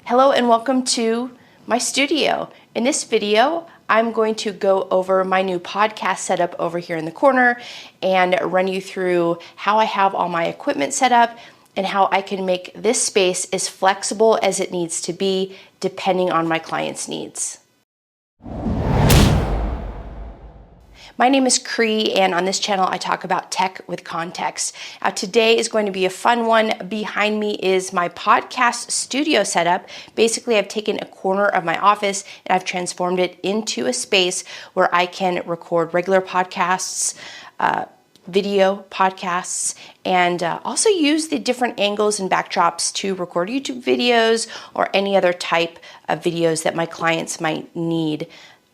Hello and welcome to my studio. In this video, I'm going to go over my new podcast setup over here in the corner and run you through how I have all my equipment set up and how I can make this space as flexible as it needs to be depending on my client's needs. My name is Cree, and on this channel I talk about tech with context. Now today is going to be a fun one. Behind me is my podcast studio setup. Basically, I've taken a corner of my office and I've transformed it into a space where I can record regular podcasts, video podcasts, and also use the different angles and backdrops to record YouTube videos or any other type of videos that my clients might need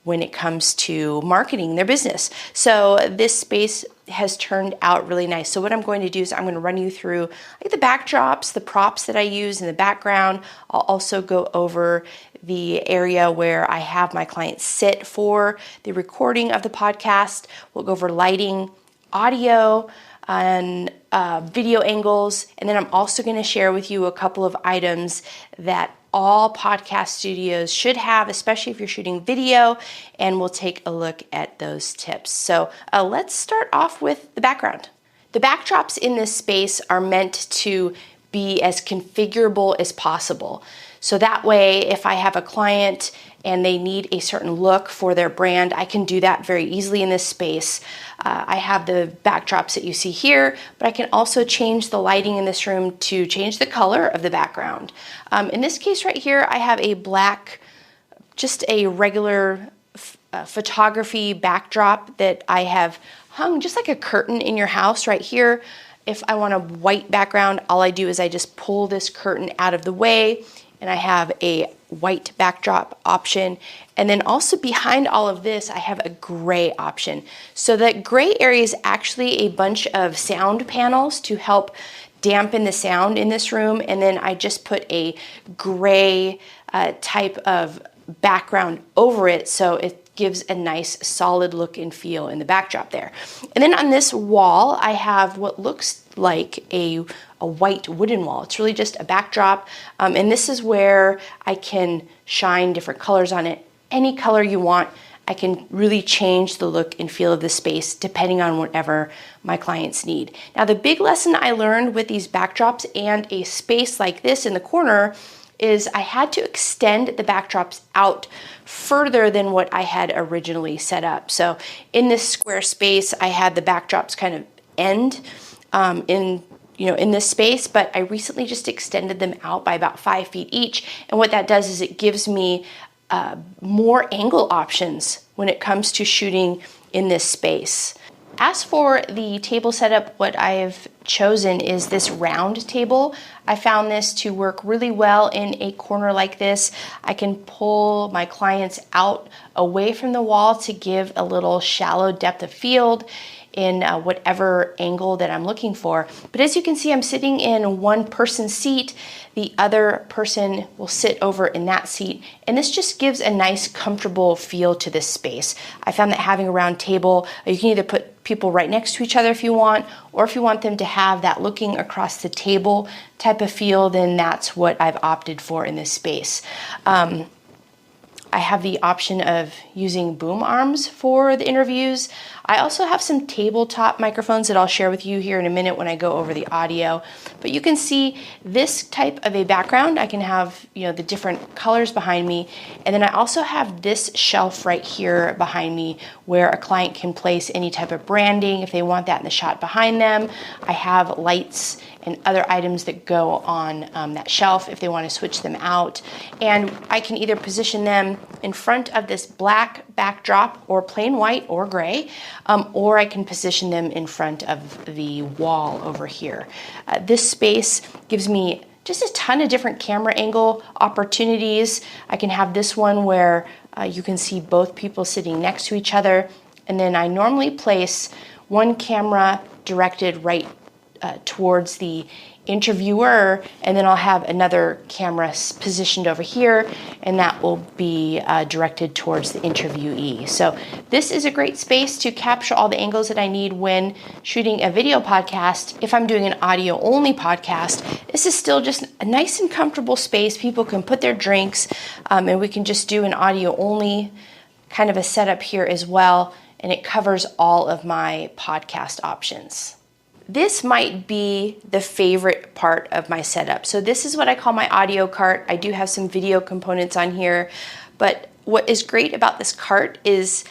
when it comes to marketing their business. So this space has turned out really nice. So what I'm going to do is I'm going to run you through like the backdrops, the props that I use in the background. I'll also go over the area where I have my clients sit for the recording of the podcast. We'll go over lighting, audio, and video angles. And then I'm also going to share with you a couple of items that all podcast studios should have, especially if you're shooting video, and we'll take a look at those tips. So let's start off with the background. The backdrops in this space are meant to be as configurable as possible. So that way, if I have a client and they need a certain look for their brand, I can do that very easily in this space. I have the backdrops that you see here, but I can also change the lighting in this room to change the color of the background. In this case right here, I have a black, just a regular photography backdrop that I have hung just like a curtain in your house right here. If I want a white background, all I do is I just pull this curtain out of the way and I have a white backdrop option. And then also behind all of this, I have a gray option. So that gray area is actually a bunch of sound panels to help dampen the sound in this room. And then I just put a gray type of background over it, so it gives a nice solid look and feel in the backdrop there. And then on this wall, I have what looks like a white wooden wall. It's really just a backdrop. And this is where I can shine different colors on it. Any color you want, I can really change the look and feel of the space depending on whatever my clients need. Now, the big lesson I learned with these backdrops and a space like this in the corner is I had to extend the backdrops out further than what I had originally set up. So in this square space, I had the backdrops kind of end in this space, but I recently just extended them out by about 5 feet each. And what that does is it gives me more angle options when it comes to shooting in this space. As for the table setup, what I've chosen is this round table. I found this to work really well in a corner like this. I can pull my clients out away from the wall to give a little shallow depth of field in whatever angle that I'm looking for. But as you can see, I'm sitting in one person seat. The other person will sit over in that seat. And this just gives a nice, comfortable feel to this space. I found that having a round table, you can either put people right next to each other if you want, or if you want them to have that looking across the table type of feel, then that's what I've opted for in this space. I have the option of using boom arms for the interviews. I also have some tabletop microphones that I'll share with you here in a minute when I go over the audio. But you can see this type of a background. I can have, the different colors behind me. And then I also have this shelf right here behind me where a client can place any type of branding if they want that in the shot behind them. I have lights and other items that go on that shelf if they want to switch them out. And I can either position them in front of this black backdrop or plain white or gray, or I can position them in front of the wall over here. This space gives me just a ton of different camera angle opportunities. I can have this one where you can see both people sitting next to each other, and then I normally place one camera directed right towards the interviewer, and then I'll have another camera positioned over here, and that will be directed towards the interviewee. So this is a great space to capture all the angles that I need when shooting a video podcast. If I'm doing an audio only podcast, this is still just a nice and comfortable space. People can put their drinks, and we can just do an audio only kind of a setup here as well, and it covers all of my podcast options. This might be the favorite part of my setup. So this is what I call my audio cart. I do have some video components on here, but what is great about this cart is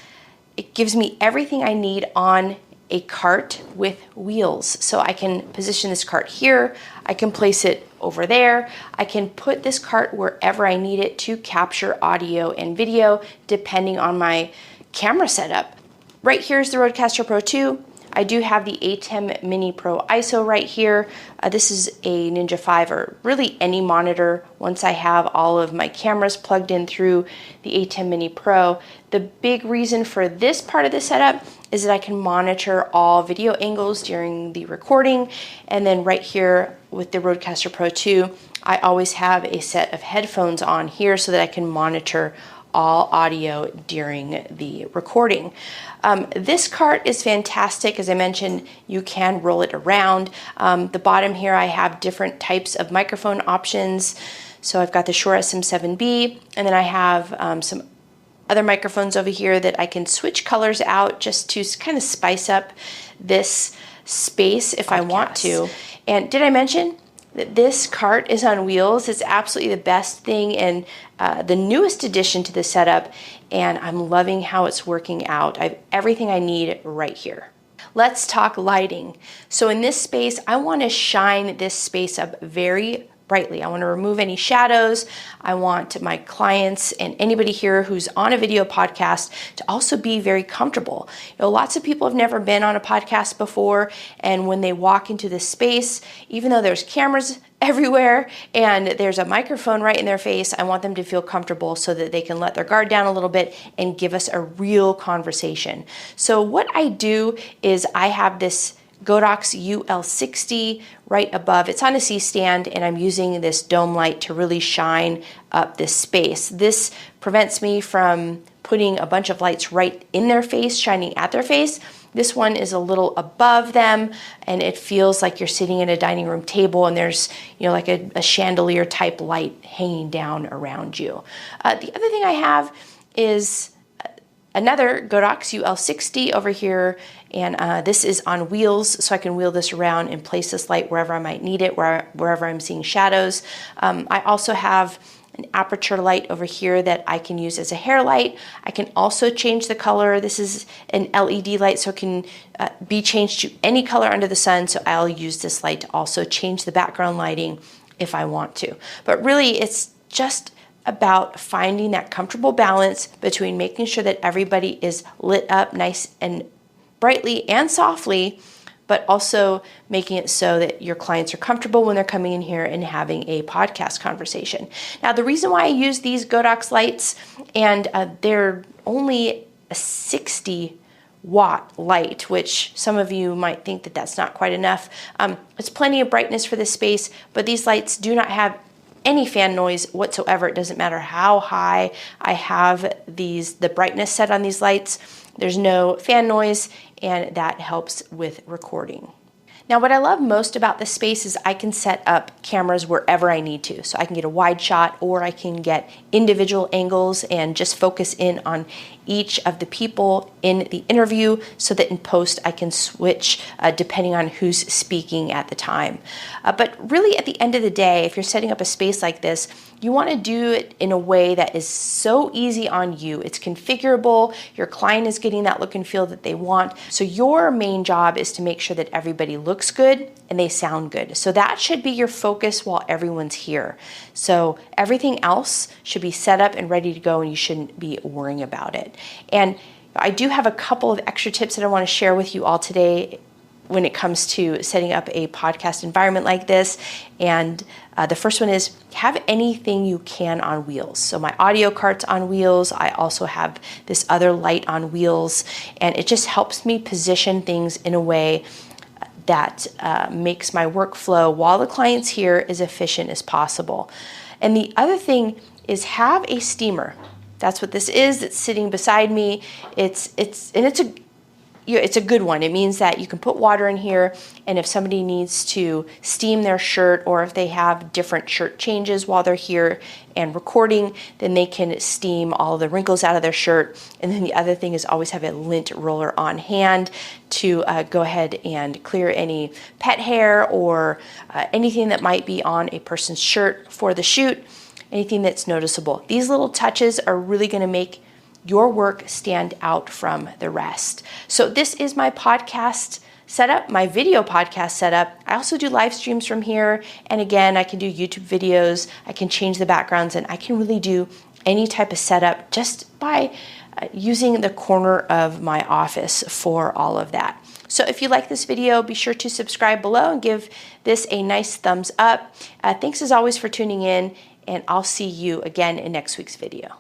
it gives me everything I need on a cart with wheels. So I can position this cart here, I can place it over there, I can put this cart wherever I need it to capture audio and video depending on my camera setup. Right here is the Rodecaster Pro 2. I do have the ATEM Mini Pro ISO right here. This is a Ninja 5 or really any monitor once I have all of my cameras plugged in through the ATEM Mini Pro. The big reason for this part of the setup is that I can monitor all video angles during the recording. And then right here with the Rodecaster Pro 2, I always have a set of headphones on here so that I can monitor all audio during the recording. This cart is fantastic. As I mentioned, you can roll it around. The bottom here, I have different types of microphone options. So I've got the Shure SM7B, and then I have some other microphones over here that I can switch colors out just to kind of spice up this space if I want to. And did I mention that this cart is on wheels? It's absolutely the best thing and the newest addition to the setup, and I'm loving how it's working out. I have everything I need right here. Let's talk lighting. So in this space, I want to shine this space up very brightly. I want to remove any shadows. I want my clients and anybody here who's on a video podcast to also be very comfortable. You know, lots of people have never been on a podcast before, and when they walk into this space, even though there's cameras everywhere and there's a microphone right in their face, I want them to feel comfortable so that they can let their guard down a little bit and give us a real conversation. So what I do is I have this Godox UL60 right above. It's on a C-stand, and I'm using this dome light to really shine up this space. This prevents me from putting a bunch of lights right in their face, shining at their face. This one is a little above them, and it feels like you're sitting at a dining room table and there's, you know, like a chandelier type light hanging down around you. The other thing I have is another Godox UL60 over here, and this is on wheels, so I can wheel this around and place this light wherever I might need it, wherever I'm seeing shadows. I also have an aperture light over here that I can use as a hair light. I can also change the color. This is an LED light, so it can be changed to any color under the sun, so I'll use this light to also change the background lighting if I want to. But really, it's just about finding that comfortable balance between making sure that everybody is lit up nice and brightly and softly, but also making it so that your clients are comfortable when they're coming in here and having a podcast conversation. Now, the reason why I use these Godox lights, and they're only a 60 watt light, which some of you might think that that's not quite enough. It's plenty of brightness for this space, but these lights do not have any fan noise whatsoever. It doesn't matter how high I have the brightness set on these lights. There's no fan noise, and that helps with recording. Now, what I love most about this space is I can set up cameras wherever I need to. So I can get a wide shot, or I can get individual angles and just focus in on each of the people in the interview, so that in post I can switch depending on who's speaking at the time. But really, at the end of the day, if you're setting up a space like this, you want to do it in a way that is so easy on you. It's configurable. Your client is getting that look and feel that they want. So your main job is to make sure that everybody looks good and they sound good. So that should be your focus while everyone's here. So everything else should be set up and ready to go, and you shouldn't be worrying about it. And I do have a couple of extra tips that I want to share with you all today when it comes to setting up a podcast environment like this. And the first one is have anything you can on wheels. So my audio cart's on wheels. I also have this other light on wheels, and it just helps me position things in a way that makes my workflow while the client's here as efficient as possible. And the other thing is have a steamer. That's what this is. It's sitting beside me. It's a good one. It means that you can put water in here, and if somebody needs to steam their shirt, or if they have different shirt changes while they're here and recording, then they can steam all the wrinkles out of their shirt. And then the other thing is always have a lint roller on hand to go ahead and clear any pet hair or anything that might be on a person's shirt for the shoot, anything that's noticeable. These little touches are really going to make your work stand out from the rest. So this is my podcast setup, my video podcast setup. I also do live streams from here. And again, I can do YouTube videos. I can change the backgrounds, and I can really do any type of setup just by using the corner of my office for all of that. So if you like this video, be sure to subscribe below and give this a nice thumbs up. Thanks as always for tuning in, and I'll see you again in next week's video.